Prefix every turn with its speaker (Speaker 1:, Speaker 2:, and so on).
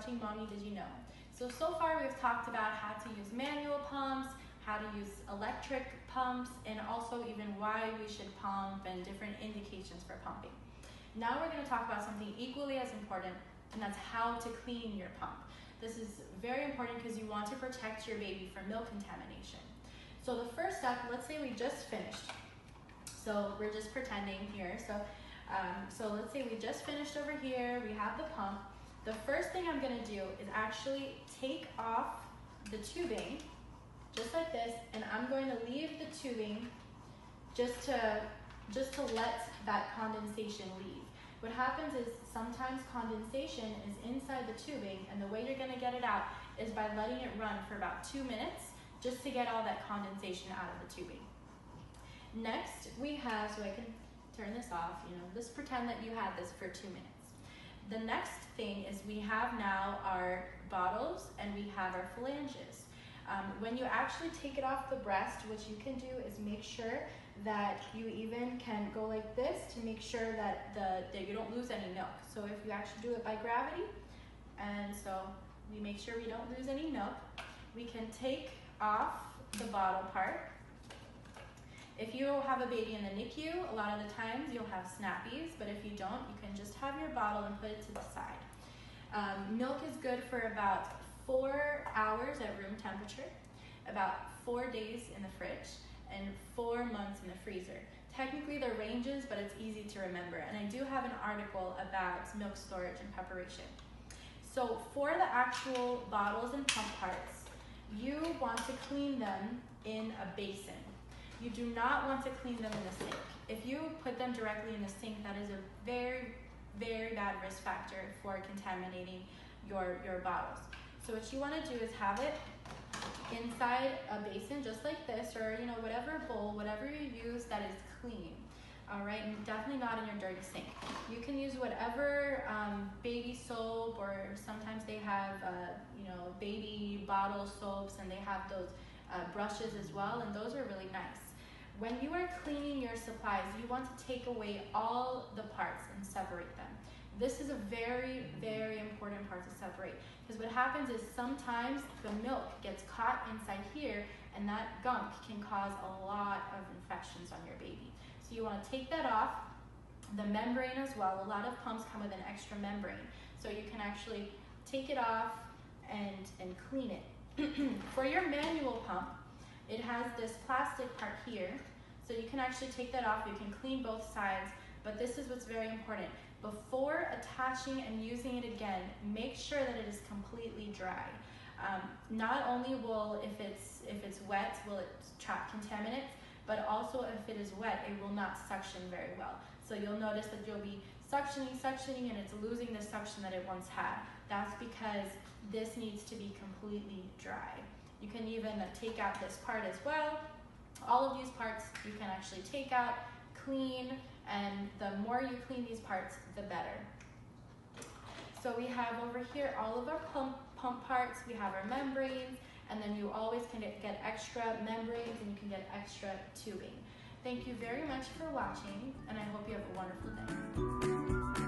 Speaker 1: watching Mommy Did You Know. So far we've talked about how to use manual pumps, how to use electric pumps, and also even why we should pump and different indications for pumping. Now we're going to talk about something equally as important, and that's how to clean your pump. This is very important because you want to protect your baby from milk contamination. So the first step, let's say we just finished. So we're just pretending here. So let's say we just finished over here, we have the pump. The first thing I'm gonna do is actually take off the tubing, just like this, and I'm going to leave the tubing just to let that condensation leave. What happens is sometimes condensation is inside the tubing, and the way you're gonna get it out is by letting it run for about 2 minutes just to get all that condensation out of the tubing. Next, we have, so I can turn this off, just pretend that you had this for 2 minutes. The next thing is we have now our bottles and we have our flanges. When you actually take it off the breast, what you can do is make sure that you even can go like this to make sure that you don't lose any milk. So if you actually do it by gravity, and so we make sure we don't lose any milk, we can take off the bottle part. If you have a baby in the NICU, a lot of the times you'll have snappies, but if you don't, you can just have your bottle and put it to the side. Milk is good for about 4 hours at room temperature, about 4 days in the fridge, and 4 months in the freezer. Technically they're ranges, but it's easy to remember. And I do have an article about milk storage and preparation. So for the actual bottles and pump parts, you want to clean them in a basin. You do not want to clean them in the sink. If you put them directly in the sink, that is a very, very bad risk factor for contaminating your bottles. So what you want to do is have it inside a basin just like this, or whatever bowl, whatever you use that is clean. All right, and definitely not in your dirty sink. You can use whatever baby soap, or sometimes they have baby bottle soaps, and they have those brushes as well, and those are really nice. When you are cleaning your supplies, you want to take away all the parts and separate them. This is a very, very important part to separate, because what happens is sometimes the milk gets caught inside here, and that gunk can cause a lot of infections on your baby. So you want to take that off. The membrane as well. A lot of pumps come with an extra membrane, so you can actually take it off and clean it. For your manual pump, it has this plastic part here, so you can actually take that off. You can clean both sides, but this is what's very important. Before attaching and using it again, make sure that it is completely dry. Not only will, if it's wet, will it trap contaminants, but also if it is wet, it will not suction very well. So you'll notice that you'll be suctioning, and it's losing the suction that it once had. That's because this needs to be completely dry. You can even take out this part as well. All of these parts you can actually take out, clean, and the more you clean these parts, the better. So we have over here all of our pump parts, we have our membranes, and then you always can get extra membranes, and you can get extra tubing. Thank you very much for watching, and I hope you have a wonderful day.